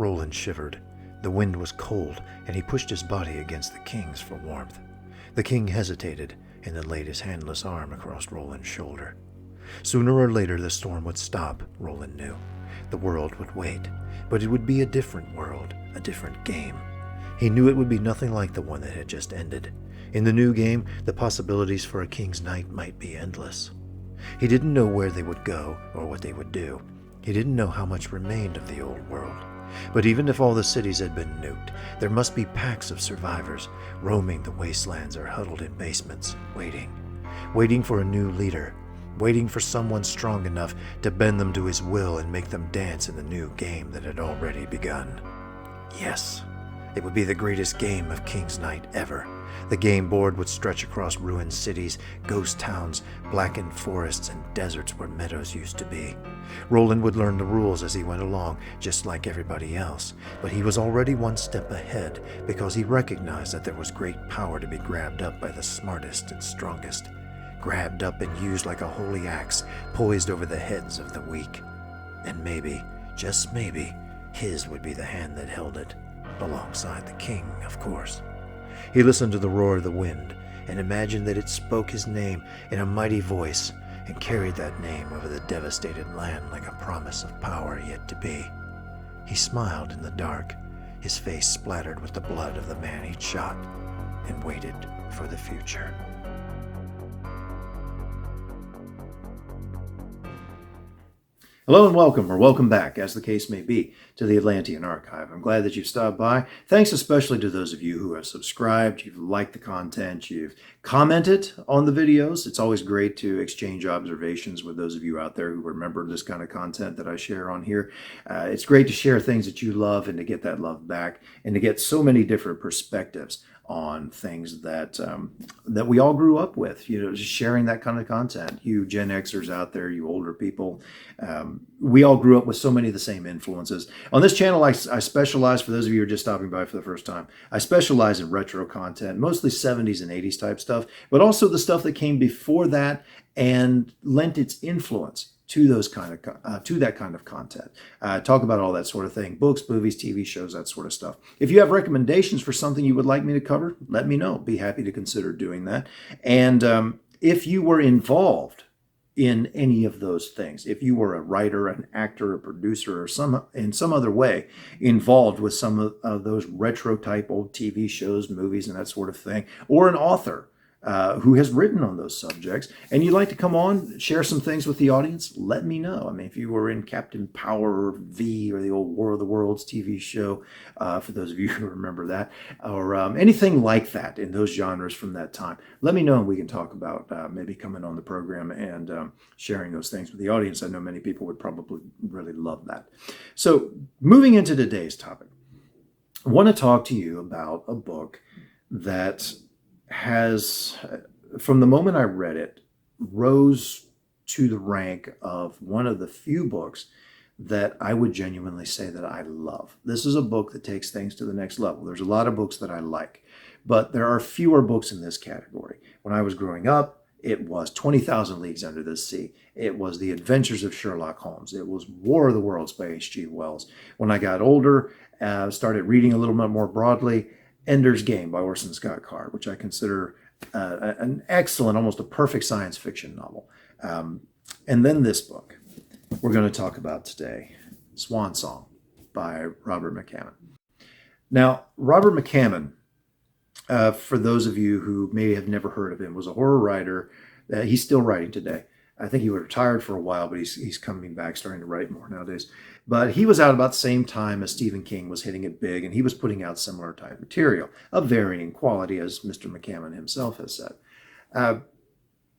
Roland shivered. The wind was cold, and he pushed his body against the king's for warmth. The king hesitated, and then laid his handless arm across Roland's shoulder. Sooner or later the storm would stop, Roland knew. The world would wait, but it would be a different world, a different game. He knew it would be nothing like the one that had just ended. In the new game, the possibilities for a king's night might be endless. He didn't know where they would go or what they would do. He didn't know how much remained of the old world. But even if all the cities had been nuked, there must be packs of survivors roaming the wastelands or huddled in basements, waiting for a new leader, waiting for someone strong enough to bend them to his will and make them dance in the new game that had already begun. Yes, it would be the greatest game of King's Night ever. The game board would stretch across ruined cities, ghost towns, blackened forests, and deserts where meadows used to be. Roland would learn the rules as he went along, just like everybody else, but he was already one step ahead because he recognized that there was great power to be grabbed up by the smartest and strongest, grabbed up and used like a holy axe, poised over the heads of the weak. And maybe, just maybe, his would be the hand that held it, alongside the king, of course. He listened to the roar of the wind and imagined that it spoke his name in a mighty voice and carried that name over the devastated land like a promise of power yet to be. He smiled in the dark, his face splattered with the blood of the man he'd shot, and waited for the future. Hello and welcome, or welcome back, as the case may be, to the Atlantean Archive. I'm glad that you've stopped by. Thanks especially to those of you who have subscribed, you've liked the content, you've commented on the videos. It's always great to exchange observations with those of you out there who remember this kind of content that I share on here. It's great to share things that you love and to get that love back and to get so many different perspectives on things that that we all grew up with, just sharing that kind of content. You Gen Xers out there, you older people, we all grew up with so many of the same influences. On this channel, I specialize, for those of you who are just stopping by for the first time, I specialize in retro content, mostly 70s and 80s type stuff, but also the stuff that came before that and lent its influence to that kind of content. Talk about all that sort of thing. Books, movies, TV shows, that sort of stuff. If you have recommendations for something you would like me to cover, let me know. Be happy to consider doing that. And if you were involved in any of those things, if you were a writer, an actor, a producer, or in some other way involved with some of those retro type old TV shows, movies, and that sort of thing, or an author who has written on those subjects, and you'd like to come on, share some things with the audience, let me know. I mean, if you were in Captain Power V or the old War of the Worlds TV show, for those of you who remember that, or anything like that in those genres from that time, let me know and we can talk about maybe coming on the program and sharing those things with the audience. I know many people would probably really love that. So moving into today's topic, I want to talk to you about a book that has, from the moment I read it, rose to the rank of one of the few books that I would genuinely say that I love. This is a book that takes things to the next level. There's a lot of books that I like, but there are fewer books in this category. When I was growing up, it was 20,000 Leagues Under the Sea. It was The Adventures of Sherlock Holmes. It was War of the Worlds by H.G. Wells. When I got older, started reading a little bit more broadly, Ender's Game by Orson Scott Card, which I consider an excellent, almost a perfect science fiction novel. And then this book we're going to talk about today, Swan Song by Robert McCammon. Now, Robert McCammon, for those of you who may have never heard of him, was a horror writer. He's still writing today. I think he was retired for a while, but he's coming back, starting to write more nowadays. But he was out about the same time as Stephen King was hitting it big, and he was putting out similar type material of varying quality, as Mr. McCammon himself has said.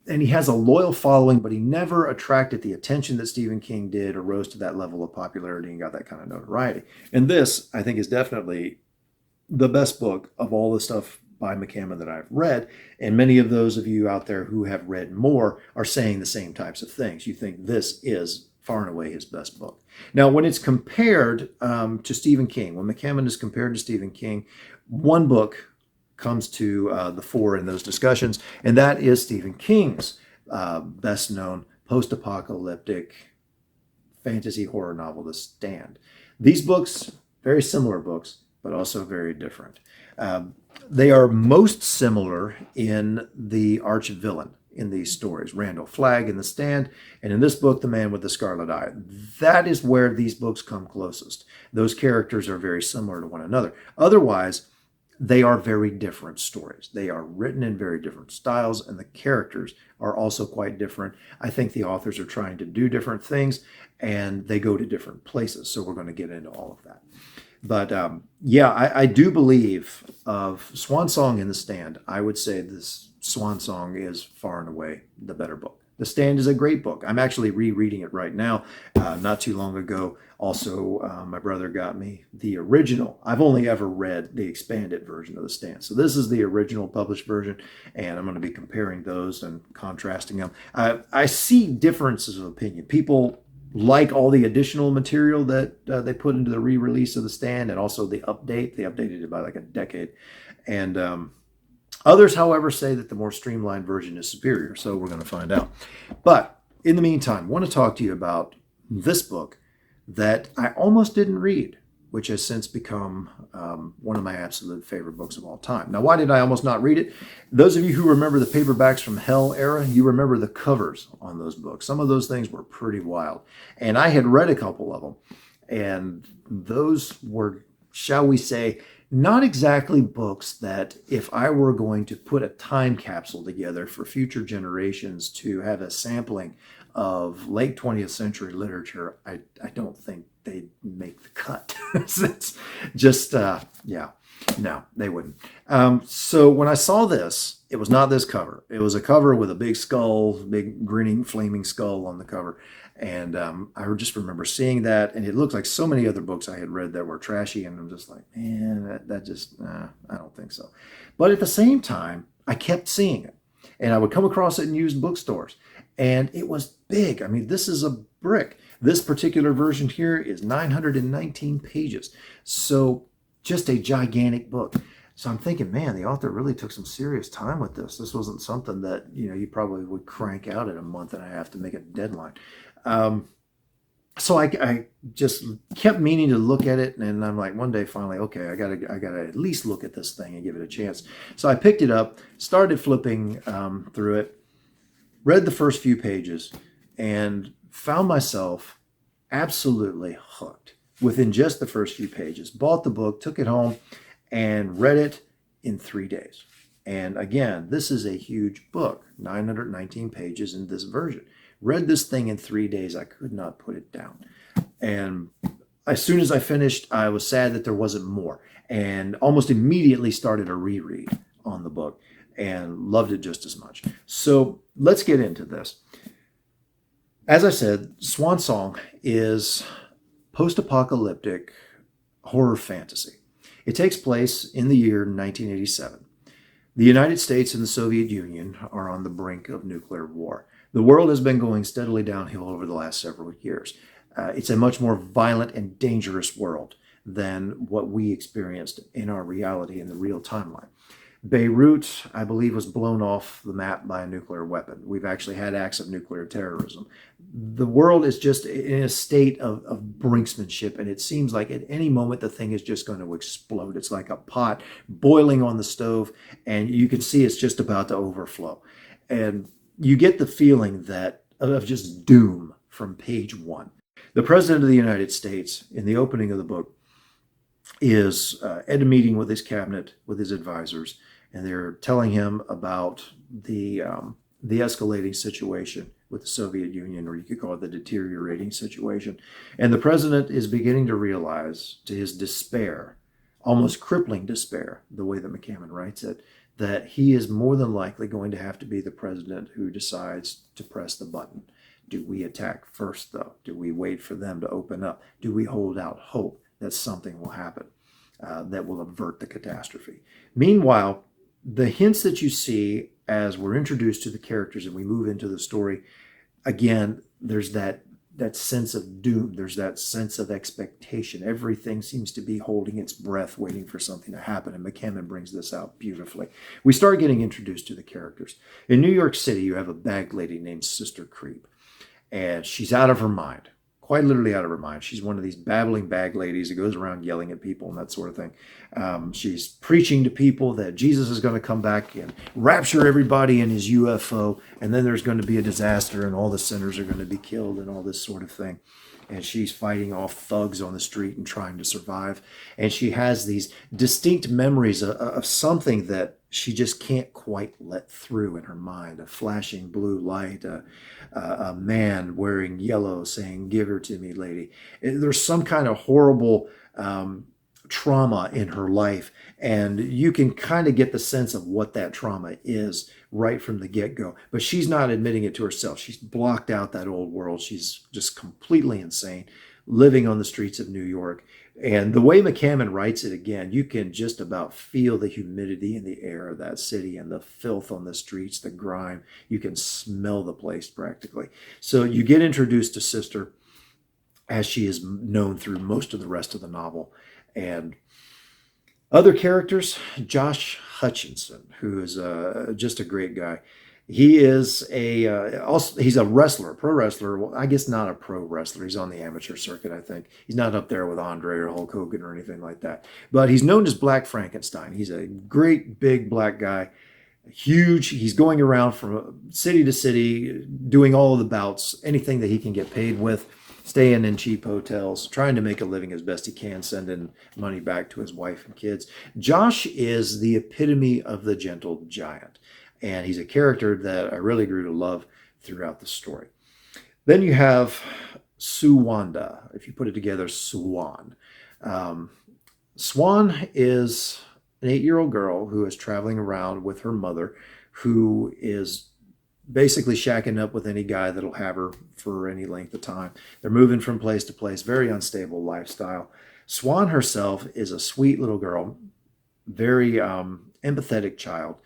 And he has a loyal following, but he never attracted the attention that Stephen King did or rose to that level of popularity and got that kind of notoriety. And this, I think, is definitely the best book of all the stuff by McCammon that I've read, and many of those of you out there who have read more are saying the same types of things. You think this is far and away his best book. Now, when it's compared to Stephen King, when McCammon is compared to Stephen King, one book comes to the fore in those discussions, and that is Stephen King's best-known post-apocalyptic fantasy horror novel, The Stand. These books Very similar books, but also very different. They are most similar in the arch villain in these stories, Randall Flagg in The Stand, and in this book, The Man with the Scarlet Eye. That is where these books come closest. Those characters are very similar to one another. Otherwise, they are very different stories. They are written in very different styles, and the characters are also quite different. I think the authors are trying to do different things, and they go to different places. So we're going to get into all of that. But yeah, I do believe of Swan Song and The Stand. I would say this Swan Song is far and away the better book. The Stand is a great book. I'm actually rereading it right now. Not too long ago, also, my brother got me the original. I've only ever read the expanded version of The Stand. So this is the original published version, and I'm going to be comparing those and contrasting them. I see differences of opinion. People like all the additional material that they put into the re-release of The Stand, and also the update. They updated it by like a decade. And others, however, say that the more streamlined version is superior. So we're going to find out. But in the meantime, I want to talk to you about this book that I almost didn't read, which has since become one of my absolute favorite books of all time. Now, why did I almost not read it? Those of you who remember the Paperbacks from Hell era, you remember the covers on those books. Some of those things were pretty wild. And I had read a couple of them, and those were, shall we say, not exactly books that if I were going to put a time capsule together for future generations to have a sampling of late 20th century literature, I don't think they'd make the cut. It's just, yeah, no, they wouldn't. So when I saw this, it was not this cover. It was a cover with a big skull, big grinning, flaming skull on the cover. And I just remember seeing that, and it looked like so many other books I had read that were trashy, and I'm just like, man, that just, I don't think so. But at the same time, I kept seeing it, and I would come across it in used bookstores, and it was big. I mean, this is a brick. This particular version here is 919 pages, so just a gigantic book. So I'm thinking, man, the author really took some serious time with this. This wasn't something that, you probably would crank out in a month and a half to make a deadline. So I just kept meaning to look at it, and I'm like, one day finally, okay, I gotta at least look at this thing and give it a chance. So I picked it up, started flipping through it, read the first few pages, and found myself absolutely hooked within just the first few pages. Bought the book, took it home, and read it in 3 days. And again, this is a huge book, 919 pages in this version. Read this thing in 3 days. I could not put it down. And as soon as I finished, I was sad that there wasn't more, and almost immediately started a reread on the book and loved it just as much. So let's get into this. As I said, Swan Song is post-apocalyptic horror fantasy. It takes place in the year 1987. The United States and the Soviet Union are on the brink of nuclear war. The world has been going steadily downhill over the last several years. It's a much more violent and dangerous world than what we experienced in our reality in the real timeline. Beirut, I believe, was blown off the map by a nuclear weapon. We've actually had acts of nuclear terrorism. The world is just in a state of brinksmanship, and it seems like at any moment the thing is just going to explode. It's like a pot boiling on the stove, and you can see it's just about to overflow. And you get the feeling that of just doom from page one. The President of the United States, in the opening of the book, is at a meeting with his cabinet, with his advisors, and they're telling him about the escalating situation with the Soviet Union, or you could call it the deteriorating situation. And the president is beginning to realize, to his despair, almost crippling despair, the way that McCammon writes it, that he is more than likely going to have to be the president who decides to press the button. Do we attack first, though? Do we wait for them to open up? Do we hold out hope that something will happen that will avert the catastrophe? Meanwhile, the hints that you see as we're introduced to the characters and we move into the story, again, there's that sense of doom. There's that sense of expectation. Everything seems to be holding its breath, waiting for something to happen. And McCammon brings this out beautifully. We start getting introduced to the characters. In New York City, you have a bag lady named Sister Creep. And she's out of her mind, quite literally out of her mind. She's one of these babbling bag ladies who goes around yelling at people and that sort of thing. She's preaching to people that Jesus is going to come back and rapture everybody in his UFO, and then there's going to be a disaster and all the sinners are going to be killed and all this sort of thing. And she's fighting off thugs on the street and trying to survive. And she has these distinct memories of something that she just can't quite let through in her mind. A flashing blue light, a man wearing yellow saying, "Give her to me, lady." There's some kind of horrible trauma in her life. And you can kind of get the sense of what that trauma is right from the get-go. But she's not admitting it to herself. She's blocked out that old world. She's just completely insane, living on the streets of New York. And the way McCammon writes it, again, you can just about feel the humidity in the air of that city and the filth on the streets, the grime. You can smell the place practically. So you get introduced to Sister as she is known through most of the rest of the novel. And other characters, Josh Hutcherson, who is just a great guy. He is he's a wrestler, pro wrestler. Well, I guess not a pro wrestler. He's on the amateur circuit, I think. He's not up there with Andre or Hulk Hogan or anything like that. But he's known as Black Frankenstein. He's a great big black guy, huge. He's going around from city to city, doing all of the bouts, anything that he can get paid with, staying in cheap hotels, trying to make a living as best he can, sending money back to his wife and kids. Josh is the epitome of the gentle giant, and he's a character that I really grew to love throughout the story. Then you have Suwanda, if you put it together, Swan. Swan is an 8-year-old girl who is traveling around with her mother, who is basically shacking up with any guy that'll have her for any length of time. They're moving from place to place, very unstable lifestyle. Swan herself is a sweet little girl, very empathetic child.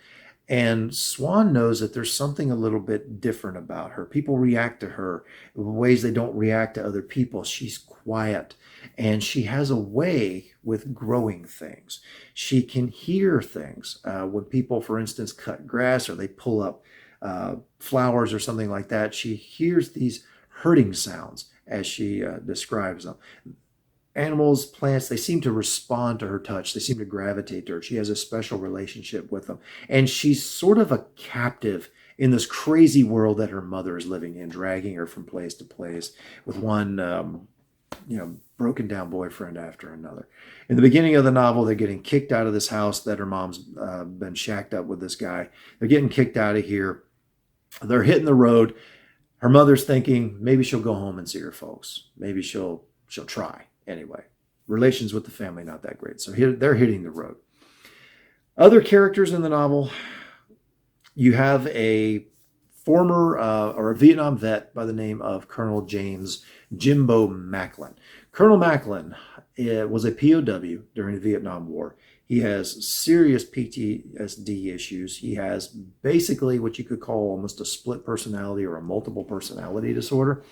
And Swan knows that there's something a little bit different about her. People react to her in ways they don't react to other people. She's quiet, and she has a way with growing things. She can hear things. When people, for instance, cut grass or they pull up flowers or something like that, she hears these hurting sounds as she describes them. Animals, plants, they seem to respond to her touch. They seem to gravitate to her. She has a special relationship with them. And she's sort of a captive in this crazy world that her mother is living in, dragging her from place to place with one, broken down boyfriend after another. In the beginning of the novel, they're getting kicked out of this house that her mom's been shacked up with this guy. They're getting kicked out of here. They're hitting the road. Her mother's thinking maybe she'll go home and see her folks. Maybe she'll try. Anyway, relations with the family not that great. So they're hitting the road. Other characters in the novel, you have a former or a Vietnam vet by the name of Colonel James Jimbo Macklin. Colonel Macklin was a POW during the Vietnam War. He has serious PTSD issues. He has basically what you could call almost a split personality or a multiple personality disorder.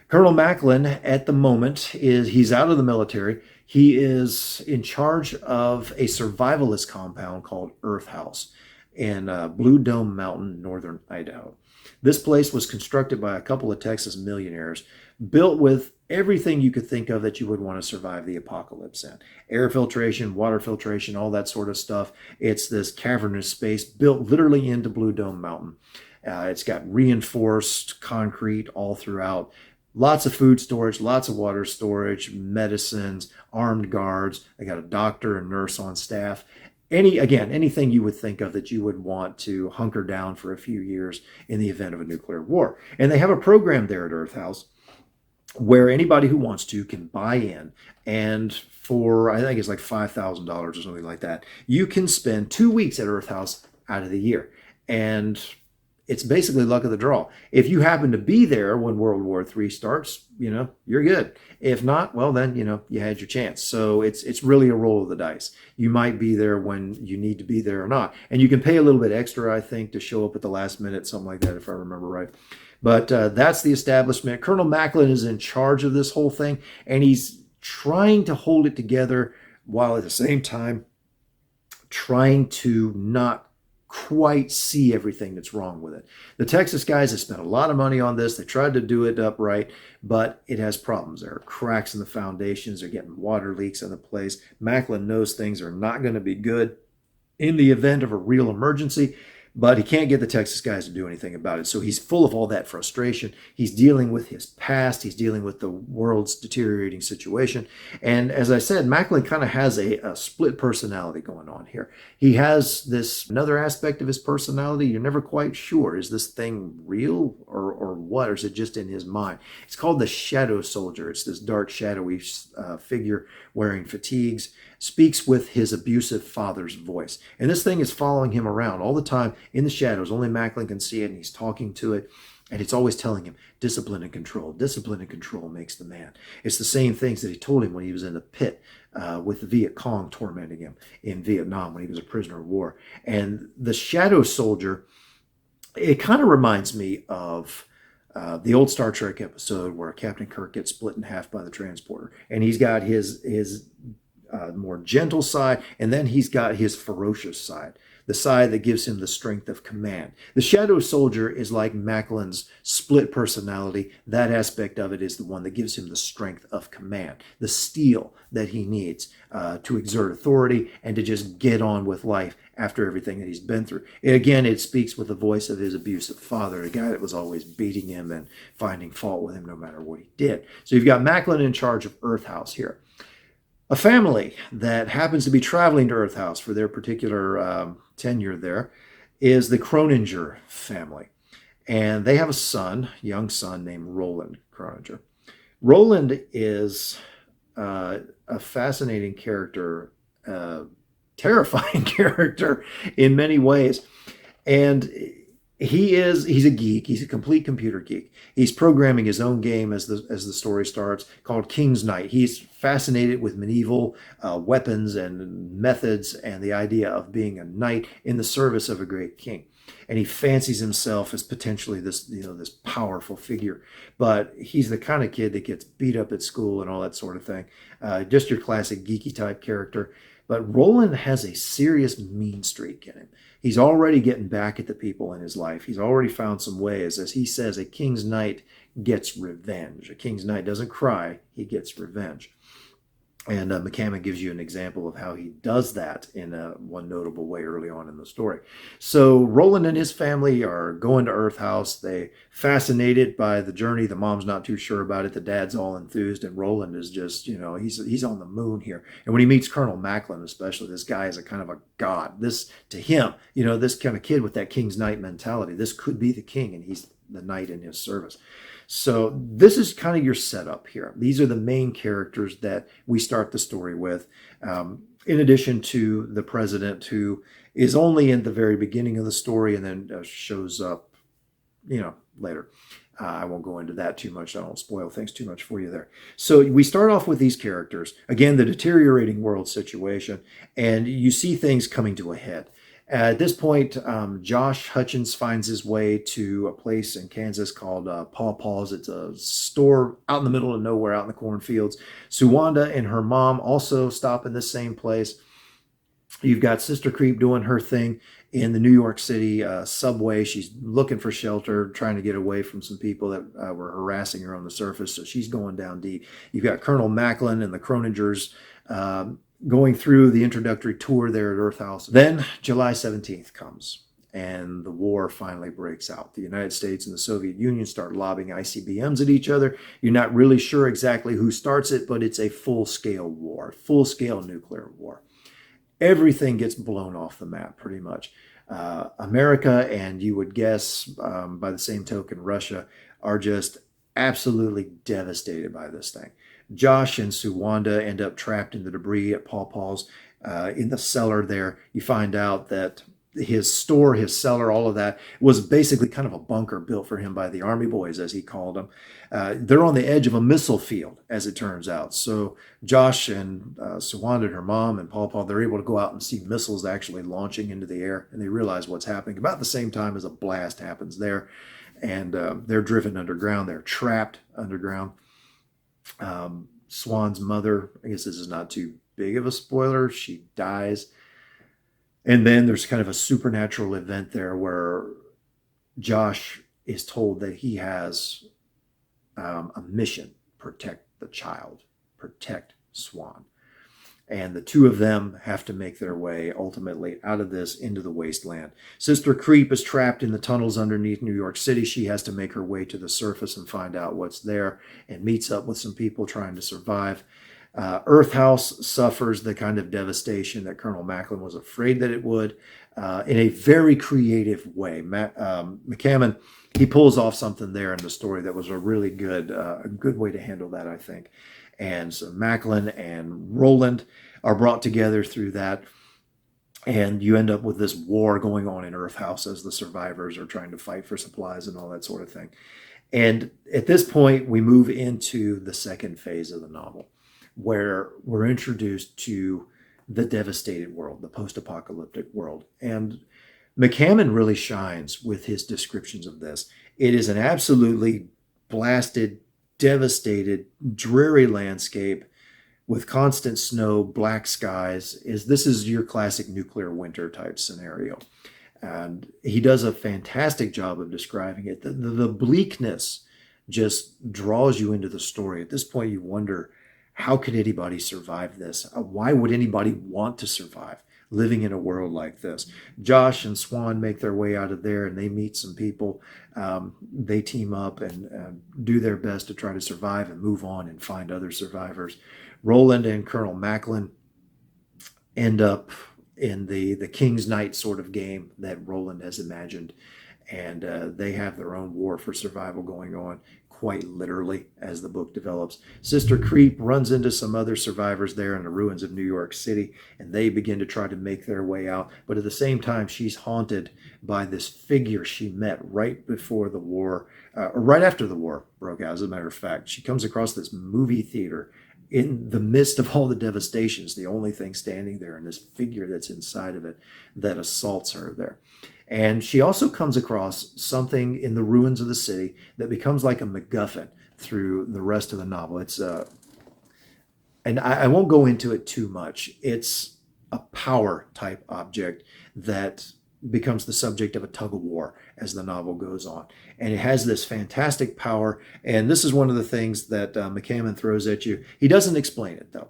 Colonel Macklin, at the moment, he's out of the military. He is in charge of a survivalist compound called Earth House in Blue Dome Mountain, northern Idaho. This place was constructed by a couple of Texas millionaires, built with everything you could think of that you would want to survive the apocalypse in. Air filtration, water filtration, all that sort of stuff. It's this cavernous space built literally into Blue Dome Mountain. It's got reinforced concrete all throughout. Lots of food storage, lots of water storage, medicines, armed guards. They got a doctor and nurse on staff. Anything you would think of that you would want to hunker down for a few years in the event of a nuclear war. And they have a program there at Earth House where anybody who wants to can buy in. And for, I think it's like $5,000 or something like that, you can spend 2 weeks at Earth House out of the year. And it's basically luck of the draw. If you happen to be there when World War III starts, you're good. If not, well, then, you had your chance. So it's really a roll of the dice. You might be there when you need to be there or not. And you can pay a little bit extra, I think, to show up at the last minute, something like that, if I remember right. But that's the establishment. Colonel Macklin is in charge of this whole thing, and he's trying to hold it together while at the same time trying to not quite see everything that's wrong with it. The Texas guys have spent a lot of money on this. They tried to do it upright, but it has problems. There are cracks in the foundations. They're getting water leaks in the place. Macklin knows things are not going to be good in the event of a real emergency, but he can't get the Texas guys to do anything about it. So he's full of all that frustration. He's dealing with his past. He's dealing with the world's deteriorating situation. And as I said, Macklin kind of has a split personality going on here. He has this another aspect of his personality. You're never quite sure. Is this thing real or what? Or is it just in his mind? It's called the Shadow Soldier. It's this dark, shadowy figure wearing fatigues, speaks with his abusive father's voice. And this thing is following him around all the time in the shadows. Only Macklin can see it, and he's talking to it. And it's always telling him, discipline and control. Discipline and control makes the man. It's the same things that he told him when he was in the pit with the Viet Cong tormenting him in Vietnam when he was a prisoner of war. And the Shadow Soldier, it kind of reminds me of the old Star Trek episode where Captain Kirk gets split in half by the transporter. And he's got his more gentle side, and then he's got his ferocious side, the side that gives him the strength of command. The Shadow Soldier is like Macklin's split personality. That aspect of it is the one that gives him the strength of command, the steel that he needs to exert authority and to just get on with life after everything that he's been through. Again, it speaks with the voice of his abusive father, a guy that was always beating him and finding fault with him no matter what he did. So you've got Macklin in charge of Earth House here. A family that happens to be traveling to Earth House for their particular tenure there is the Croninger family. And they have a son, young son named Roland Croninger. Roland is a fascinating character, terrifying character in many ways. And he's a geek. He's a complete computer geek. He's programming his own game as the story starts, called King's Knight. He's fascinated with medieval weapons and methods and the idea of being a knight in the service of a great king. And he fancies himself as potentially this powerful figure. But he's the kind of kid that gets beat up at school and all that sort of thing. Just your classic geeky type character. But Roland has a serious mean streak in him. He's already getting back at the people in his life. He's already found some ways. As he says, a king's knight gets revenge. A king's knight doesn't cry, he gets revenge. And McCammon gives you an example of how he does that in one notable way early on in the story. So Roland and his family are going to Earth House. They fascinated by the journey. The mom's not too sure about it. The dad's all enthused, and Roland is just, he's on the moon here. And when he meets Colonel Macklin, especially, this guy is a kind of a god. This, to him, this kind of kid with that King's Knight mentality, this could be the king, and he's the knight in his service. So this is kind of your setup here. These are the main characters that we start the story with, in addition to the president, who is only in the very beginning of the story and then shows up, later. I won't go into that too much. I don't spoil things too much for you there. So we start off with these characters. Again, the deteriorating world situation, and you see things coming to a head. At this point, Josh Hutchins finds his way to a place in Kansas called Paw Paw's. It's a store out in the middle of nowhere, out in the cornfields. Suwanda and her mom also stop in the same place. You've got Sister Creep doing her thing in the New York City subway. She's looking for shelter, trying to get away from some people that were harassing her on the surface, so she's going down deep. You've got Colonel Macklin and the Croningers going through the introductory tour there at Earth House. Then July 17th comes, and the war finally breaks out. The United States and the Soviet Union start lobbing ICBMs at each other. You're not really sure exactly who starts it, but it's a full-scale war, full-scale nuclear war. Everything gets blown off the map, pretty much. America, and you would guess by the same token, Russia, are just absolutely devastated by this thing. Josh and Suwanda end up trapped in the debris at Paw Paw's in the cellar there. You find out that his store, his cellar, all of that was basically kind of a bunker built for him by the Army boys, as he called them. They're on the edge of a missile field, as it turns out. So Josh and Suwanda and her mom and Paw Paw, they're able to go out and see missiles actually launching into the air, and they realize what's happening about the same time as a blast happens there. And they're driven underground. They're trapped underground. Swan's mother, I guess this is not too big of a spoiler, she dies. And then there's kind of a supernatural event there where Josh is told that he has a mission: protect the child, protect Swan. And the two of them have to make their way ultimately out of this into the wasteland. Sister Creep is trapped in the tunnels underneath New York City. She has to make her way to the surface and find out what's there, and meets up with some people trying to survive. Earth House suffers the kind of devastation that Colonel Macklin was afraid that it would, in a very creative way. McCammon, he pulls off something there in the story that was a really good way to handle that, I think. And so Macklin and Roland are brought together through that. And you end up with this war going on in Earth House as the survivors are trying to fight for supplies and all that sort of thing. And at this point, we move into the second phase of the novel, where we're introduced to the devastated world, the post-apocalyptic world. And McCammon really shines with his descriptions of this. It is an absolutely blasted, devastated, dreary landscape with constant snow, black skies. This is your classic nuclear winter type scenario. And he does a fantastic job of describing it. The bleakness just draws you into the story. At this point, you wonder, how could anybody survive this? Why would anybody want to survive living in a world like this? Josh and Swan make their way out of there, and they meet some people. They team up and do their best to try to survive and move on and find other survivors. Roland and Colonel Macklin end up in the King's Knight sort of game that Roland has imagined. And they have their own war for survival going on, quite literally, as the book develops. Sister Creep runs into some other survivors there in the ruins of New York City, and they begin to try to make their way out. But at the same time, she's haunted by this figure she met right before the war, or right after the war broke out, as a matter of fact. She comes across this movie theater in the midst of all the devastations, the only thing standing there, and this figure that's inside of it that assaults her there. And she also comes across something in the ruins of the city that becomes like a MacGuffin through the rest of the novel. It's and I won't go into it too much. It's a power type object that becomes the subject of a tug of war as the novel goes on. And it has this fantastic power. And this is one of the things that McCammon throws at you. He doesn't explain it, though.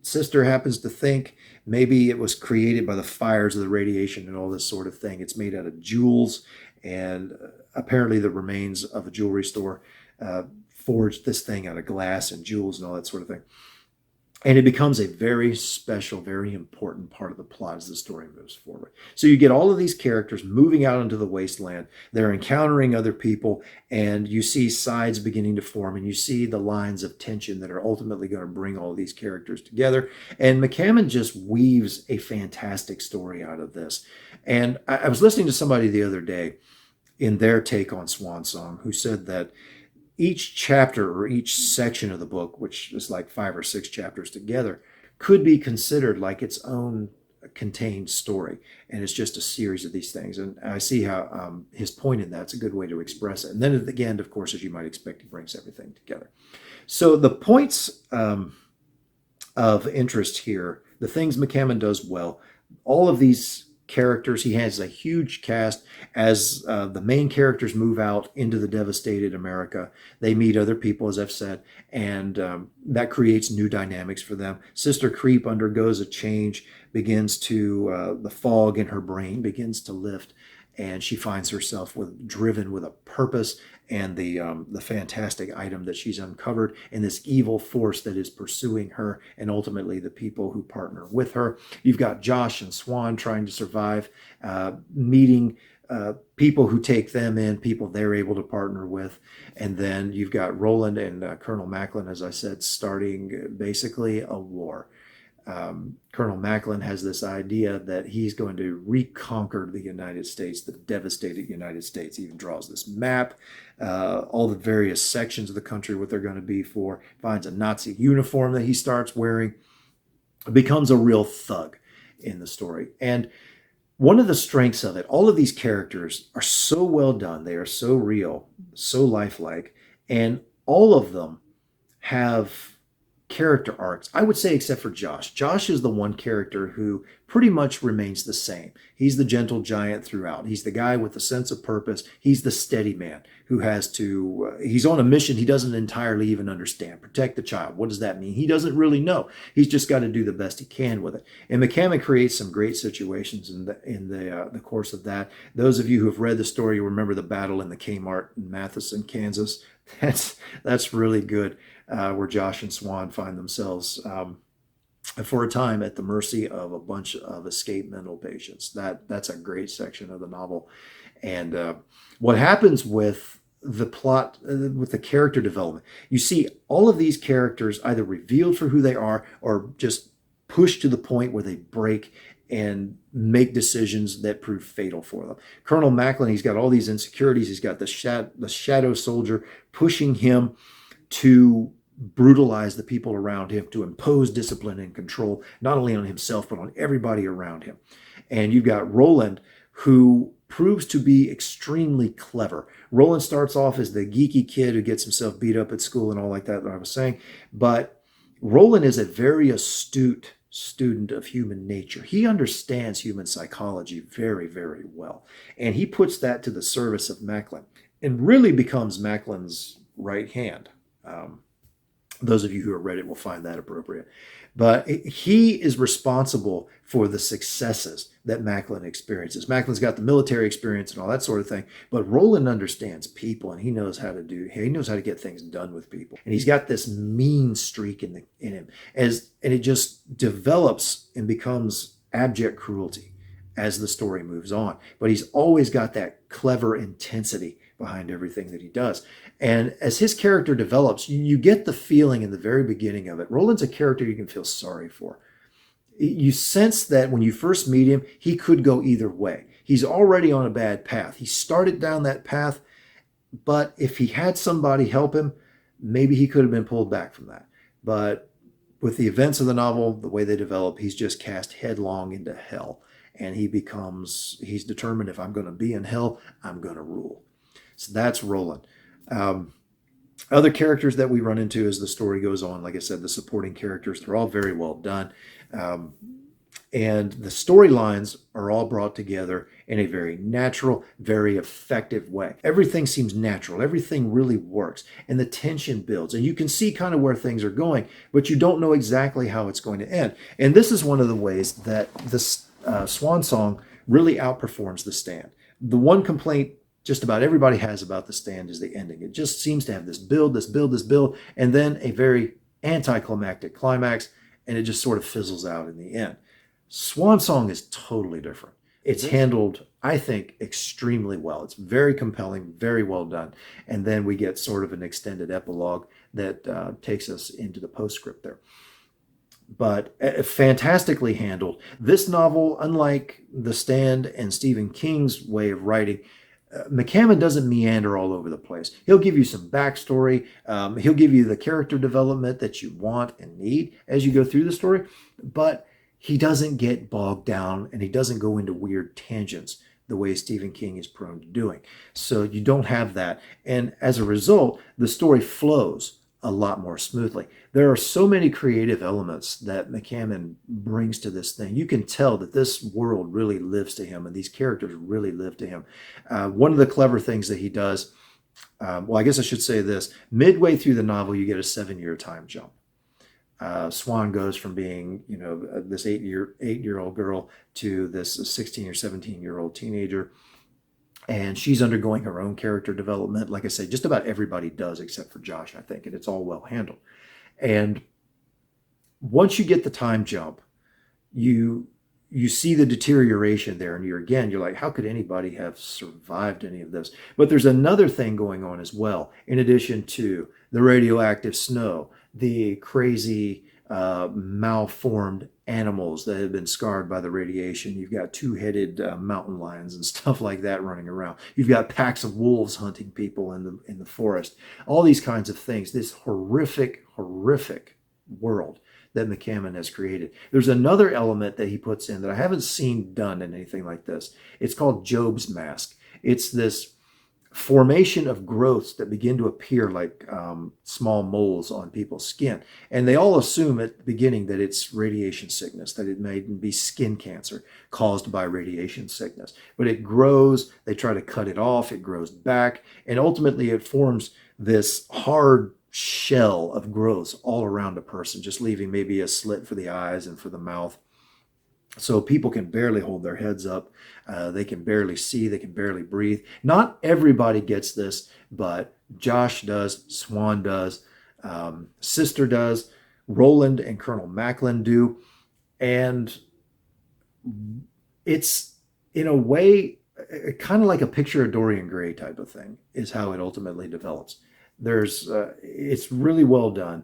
Sister happens to think maybe it was created by the fires of the radiation and all this sort of thing. It's made out of jewels, and apparently the remains of a jewelry store forged this thing out of glass and jewels and all that sort of thing. And it becomes a very special, very important part of the plot as the story moves forward. So you get all of these characters moving out into the wasteland. They're encountering other people, and you see sides beginning to form, and you see the lines of tension that are ultimately going to bring all of these characters together. And McCammon just weaves a fantastic story out of this. And I was listening to somebody the other day in their take on Swan Song who said that each chapter or each section of the book, which is like 5 or 6 chapters together, could be considered like its own contained story. And it's just a series of these things. And I see how his point in that's a good way to express it. And then at the end, of course, as you might expect, he brings everything together. So the points of interest here, the things McCammon does well, all of these characters, he has a huge cast. As the main characters move out into the devastated America, they meet other people, as I've said, and that creates new dynamics for them. Sister Creep undergoes a change, begins to, the fog in her brain begins to lift, and she finds herself driven with a purpose and the fantastic item that she's uncovered, and this evil force that is pursuing her and ultimately the people who partner with her. You've got Josh and Swan trying to survive, meeting people who take them in, people they're able to partner with. And then you've got Roland and Colonel Macklin, as I said, starting basically a war. Colonel Macklin has this idea that he's going to reconquer the United States, the devastated United States. He even draws this map, all the various sections of the country, what they're going to be for, finds a Nazi uniform that he starts wearing, becomes a real thug in the story. And one of the strengths of it, all of these characters are so well done. They are so real, so lifelike, and all of them have character arcs, I would say, except for Josh. Josh is the one character who pretty much remains the same. He's the gentle giant throughout. He's the guy with a sense of purpose. He's the steady man who has to, he's on a mission he doesn't entirely even understand. Protect the child. What does that mean? He doesn't really know. He's just got to do the best he can with it. And McCammon creates some great situations in the course of that. Those of you who have read the story, you remember the battle in the Kmart in Matheson, Kansas. That's really good, where Josh and Swan find themselves for a time at the mercy of a bunch of escaped mental patients. That's a great section of the novel. And what happens with the plot, with the character development, you see all of these characters either revealed for who they are or just pushed to the point where they break and make decisions that prove fatal for them. Colonel Macklin, he's got all these insecurities. He's got the shadow soldier pushing him to brutalize the people around him, to impose discipline and control, not only on himself, but on everybody around him. And you've got Roland, who proves to be extremely clever. Roland starts off as the geeky kid who gets himself beat up at school and all like that I was saying. But Roland is a very astute student of human nature. He understands human psychology very, very well. And he puts that to the service of Macklin and really becomes Macklin's right hand. Those of you who have read it will find that appropriate. But he is responsible for the successes that Macklin experiences. Macklin's got the military experience and all that sort of thing, but Roland understands people, and he knows how to get things done with people. And he's got this mean streak in him, and it just develops and becomes abject cruelty as the story moves on. But he's always got that clever intensity behind everything that he does. And as his character develops, you get the feeling in the very beginning of it, Roland's a character you can feel sorry for. You sense that when you first meet him, he could go either way. He's already on a bad path. He started down that path, but if he had somebody help him, maybe he could have been pulled back from that. But with the events of the novel, the way they develop, he's just cast headlong into hell. And he's determined, if I'm going to be in hell, I'm going to rule. So that's Roland. Other characters that we run into as the story goes on, like I said, the supporting characters, they're all very well done. And the storylines are all brought together in a very natural, very effective way. Everything seems natural. Everything really works. And the tension builds. And you can see kind of where things are going, but you don't know exactly how it's going to end. And this is one of the ways that this Swan Song really outperforms The Stand. The one complaint just about everybody has about The Stand is the ending. It just seems to have this build, and then a very anticlimactic climax, and it just sort of fizzles out in the end. Swan Song is totally different. It's handled, I think, extremely well. It's very compelling, very well done. And then we get sort of an extended epilogue that takes us into the postscript there. But fantastically handled. This novel, unlike The Stand and Stephen King's way of writing, McCammon doesn't meander all over the place. He'll give you some backstory. He'll give you the character development that you want and need as you go through the story. But he doesn't get bogged down, and he doesn't go into weird tangents the way Stephen King is prone to doing. So you don't have that. And as a result, the story flows a lot more smoothly. There are so many creative elements that McCammon brings to this thing. You can tell that this world really lives to him, and these characters really live to him. One of the clever things that he does, well, I guess I should say this, midway through the novel, you get a 7-year time jump. Swan goes from being, this 8-year-old girl to this 16 or 17-year-old teenager. And she's undergoing her own character development. Like I say, just about everybody does except for Josh, I think, and it's all well handled. And once you get the time jump, you see the deterioration there, and you're like, how could anybody have survived any of this? But there's another thing going on as well, in addition to the radioactive snow, the crazy malformed animals that have been scarred by the radiation. You've got two-headed mountain lions and stuff like that running around. You've got packs of wolves hunting people in the forest. All these kinds of things. This horrific world that McCammon has created. There's another element that he puts in that I haven't seen done in anything like this. It's called Job's Mask. It's this formation of growths that begin to appear like small moles on people's skin. And they all assume at the beginning that it's radiation sickness, that it may be skin cancer caused by radiation sickness. But it grows, they try to cut it off, it grows back, and ultimately it forms this hard shell of growths all around a person, just leaving maybe a slit for the eyes and for the mouth. So people can barely hold their heads up. They can barely see. They can barely breathe. Not everybody gets this, but Josh does. Swan does. Sister does. Roland and Colonel Macklin do. And it's, in a way, kind of like a picture of Dorian Gray type of thing is how it ultimately develops. It's really well done.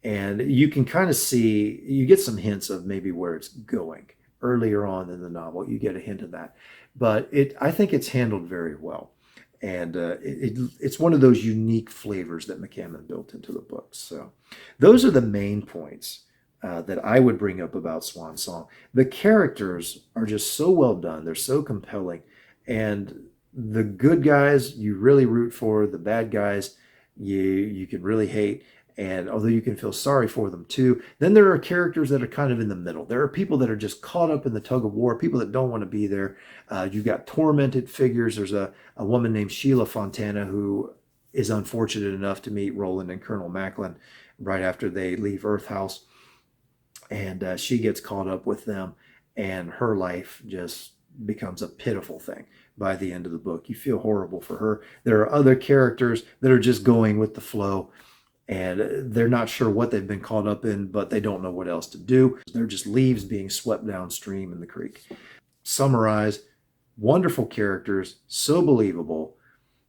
And you can kind of see, you get some hints of maybe where it's going. Earlier on in the novel, you get a hint of that, but I think it's handled very well, and it's one of those unique flavors that McCammon built into the book. So those are the main points that I would bring up about Swan Song. The characters are just so well done; they're so compelling, and the good guys you really root for, the bad guys you can really hate. And although you can feel sorry for them too, then there are characters that are kind of in the middle. There are people that are just caught up in the tug of war, people that don't want to be there. You've got tormented figures. There's a woman named Sheila Fontana who is unfortunate enough to meet Roland and Colonel Macklin right after they leave Earth House. And she gets caught up with them, and her life just becomes a pitiful thing by the end of the book. You feel horrible for her. There are other characters that are just going with the flow, and they're not sure what they've been caught up in, but they don't know what else to do. They're just leaves being swept downstream in the creek. Summarize, wonderful characters, so believable,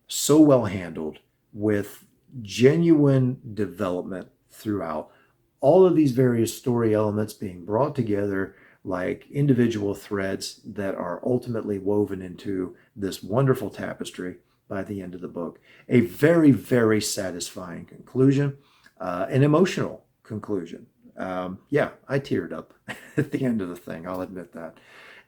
so well handled, with genuine development throughout. All of these various story elements being brought together like individual threads that are ultimately woven into this wonderful tapestry by the end of the book. A very, very satisfying conclusion, an emotional conclusion. Yeah, I teared up at the end of the thing, I'll admit that.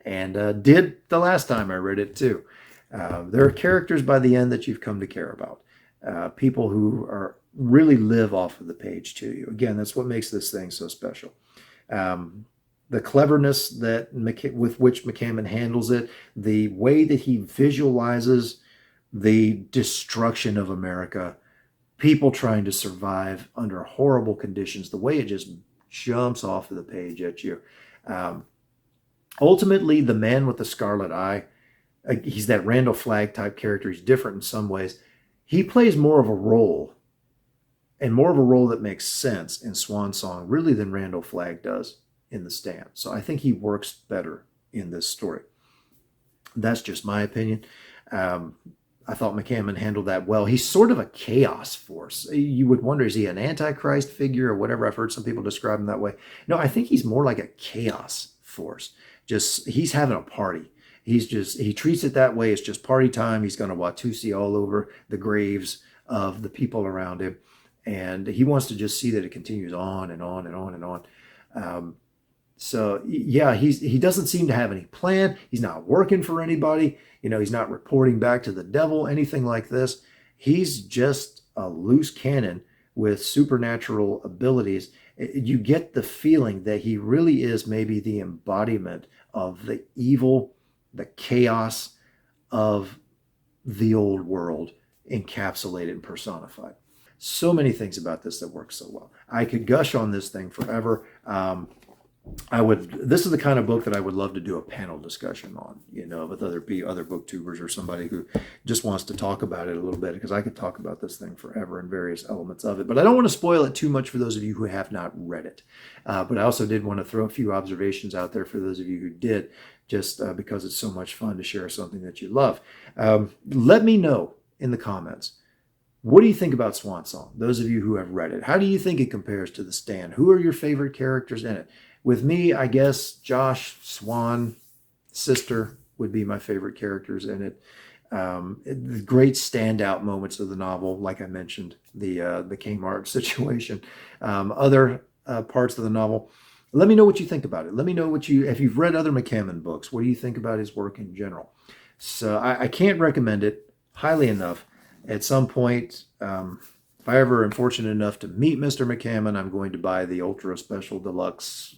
And did the last time I read it too. There are characters by the end that you've come to care about. People who really live off of the page to you. Again, that's what makes this thing so special. The cleverness with which McCammon handles it, the way that he visualizes the destruction of America, people trying to survive under horrible conditions, the way it just jumps off of the page at you. Ultimately, the man with the Scarlet Eye, he's that Randall Flagg type character. He's different in some ways. He plays more of a role, and more of a role that makes sense in Swan Song, really, than Randall Flagg does in The Stand. So I think he works better in this story. That's just my opinion. I thought McCammon handled that well. He's sort of a chaos force. You would wonder, is he an antichrist figure or whatever? I've heard some people describe him that way. No, I think he's more like a chaos force. Just, he's having a party. He treats it that way. It's just party time. He's going to Watusi all over the graves of the people around him. And he wants to just see that it continues on and on and on and on. So yeah, he doesn't seem to have any plan. He's not working for anybody. He's not reporting back to the devil, anything like this. He's just a loose cannon with supernatural abilities. You get the feeling that he really is maybe the embodiment of the evil, the chaos of the old world encapsulated and personified. So many things about this that work so well. I could gush on this thing forever. This is the kind of book that I would love to do a panel discussion on, with other booktubers or somebody who just wants to talk about it a little bit, because I could talk about this thing forever and various elements of it. But I don't want to spoil it too much for those of you who have not read it. But I also did want to throw a few observations out there for those of you who did, just because it's so much fun to share something that you love. Let me know in the comments. What do you think about Swan Song? Those of you who have read it, how do you think it compares to The Stand? Who are your favorite characters in it? With me, I guess Josh, Swan, Sister would be my favorite characters in it. The great standout moments of the novel, like I mentioned, the Kmart situation, other parts of the novel. Let me know what you think about it. Let me know if you've read other McCammon books, what do you think about his work in general? So I can't recommend it highly enough. At some point, if I ever am fortunate enough to meet Mr. McCammon, I'm going to buy the Ultra Special Deluxe,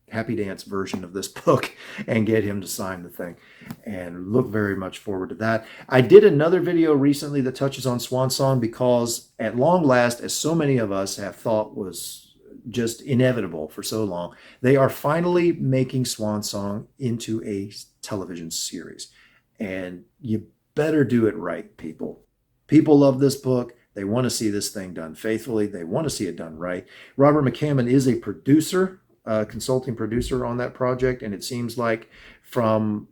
Happy Dance version of this book and get him to sign the thing, and look very much forward to that. I did another video recently that touches on Swan Song because at long last, as so many of us have thought was just inevitable for so long, they are finally making Swan Song into a television series. And you better do it right, people. People love this book. They want to see this thing done faithfully. They want to see it done right. Robert McCammon is a producer, consulting producer on that project, and it seems like from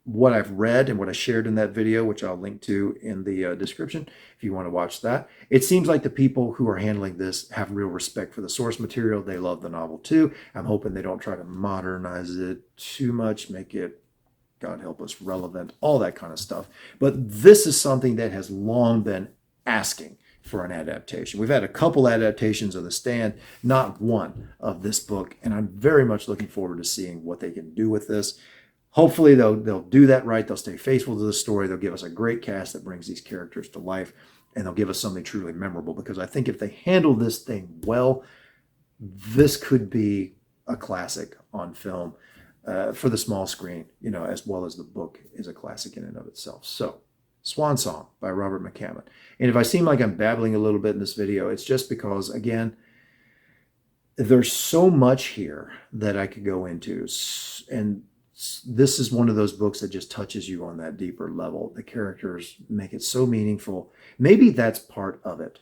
what I've read and what I shared in that video, which I'll link to in the description if you want to watch that, it seems like the people who are handling this have real respect for the source material. They love the novel too. I'm hoping they don't try to modernize it too much, make it, God help us, relevant, all that kind of stuff. But this is something that has long been asking for an adaptation. We've had a couple adaptations of The Stand, not one of this book, and I'm very much looking forward to seeing what they can do with this. Hopefully they'll do that right. They'll stay faithful to the story. They'll give us a great cast that brings these characters to life, and they'll give us something truly memorable, because I think if they handle this thing well, this could be a classic on film for the small screen, as well as the book is a classic in and of itself. So, Swan Song by Robert McCammon. And if I seem like I'm babbling a little bit in this video, it's just because, again, there's so much here that I could go into. And this is one of those books that just touches you on that deeper level. The characters make it so meaningful. Maybe that's part of it.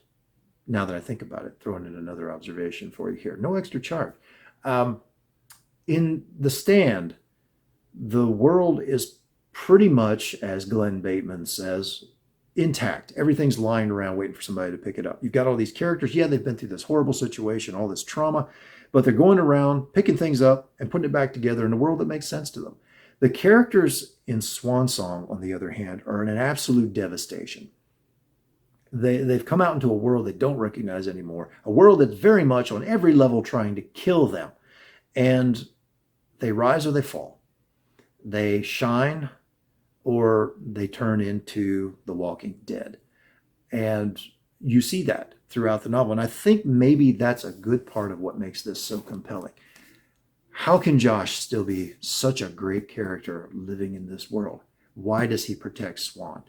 Now that I think about it, throwing in another observation for you here. No extra charge. In The Stand, the world is pretty much, as Glenn Bateman says, intact. Everything's lying around waiting for somebody to pick it up. You've got all these characters. Yeah, they've been through this horrible situation, all this trauma, but they're going around, picking things up and putting it back together in a world that makes sense to them. The characters in Swan Song, on the other hand, are in an absolute devastation. They've come out into a world they don't recognize anymore, a world that's very much on every level trying to kill them. And they rise or they fall. They shine or they turn into the Walking Dead. And you see that throughout the novel. And I think maybe that's a good part of what makes this so compelling. How can Josh still be such a great character living in this world? Why does he protect Swan?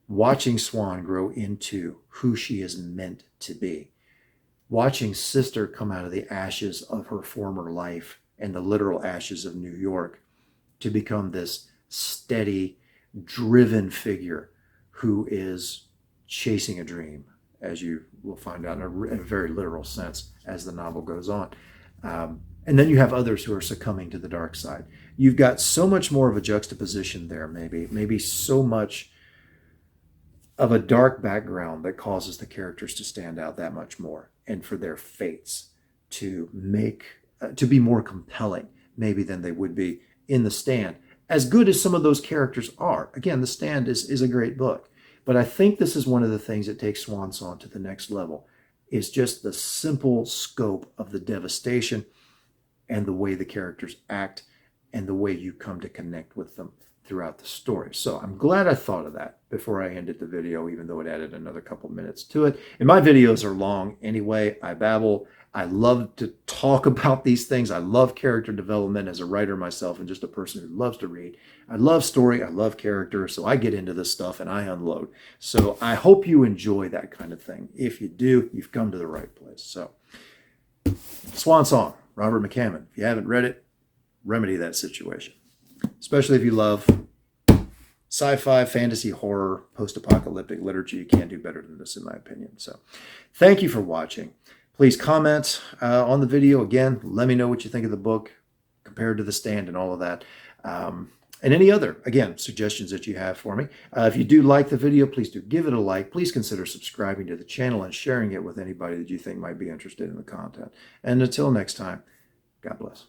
Watching Swan grow into who she is meant to be. Watching Sister come out of the ashes of her former life and the literal ashes of New York to become this steady, driven figure who is chasing a dream, as you will find out in a very literal sense as the novel goes on. And then you have others who are succumbing to the dark side. You've got so much more of a juxtaposition there, maybe so much of a dark background that causes the characters to stand out that much more, and for their fates to be more compelling maybe than they would be in The Stand. As good as some of those characters are, again, The Stand is a great book, but I think this is one of the things that takes Swan Song to the next level, is just the simple scope of the devastation and the way the characters act and the way you come to connect with them throughout the story. So I'm glad I thought of that before I ended the video, even though it added another couple minutes to it. And my videos are long anyway. I babble. I love to talk about these things. I love character development as a writer myself and just a person who loves to read. I love story. I love character. So I get into this stuff and I unload. So I hope you enjoy that kind of thing. If you do, you've come to the right place. So Swan Song, Robert McCammon. If you haven't read it, remedy that situation. Especially if you love sci-fi, fantasy, horror, post-apocalyptic literature. You can't do better than this, in my opinion. So thank you for watching. Please comment on the video. Again, let me know what you think of the book compared to The Stand and all of that. And any other, again, suggestions that you have for me. If you do like the video, please do give it a like. Please consider subscribing to the channel and sharing it with anybody that you think might be interested in the content. And until next time, God bless.